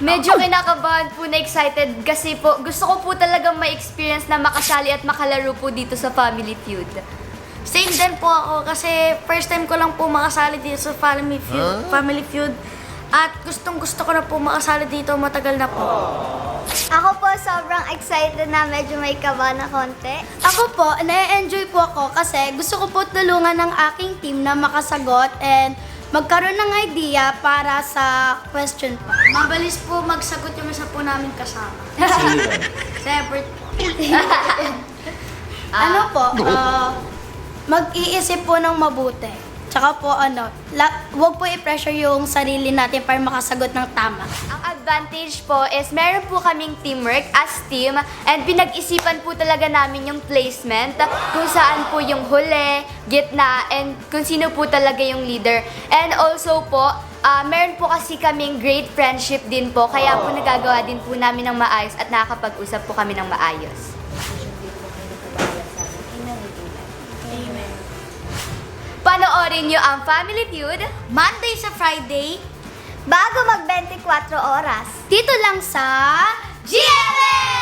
Medyo kinakabahan po na excited kasi po gusto ko po talagang ma-experience na makasali at makalaro po dito sa Family Feud. Same din po ako kasi first time ko lang po makasali dito sa Family Feud. At gustong gusto ko na po makasali dito, matagal na po. Ako po, sobrang excited na medyo may kaba na konti. Ako po, na-enjoy po ako kasi gusto ko po tulungan ng aking team na makasagot and magkaroon ng idea para sa question po. Mabilis po magsagot yung isa po namin kasama. Separate po. Ano po, mag-iisip po ng mabuti. Tsaka po huwag po i-pressure yung sarili natin para makasagot ng tama. Ang advantage po is meron po kaming teamwork as team and pinag-isipan po talaga namin yung placement, kung saan po yung huli, gitna, and kung sino po talaga yung leader. And also po, meron po kasi kaming great friendship din po, kaya po nagagawa din po namin ng maayos at nakakapag-usap po kami ng maayos. Panoorin nyo ang Family Feud Monday sa Friday, Bago mag 24 oras. Dito lang sa GMA!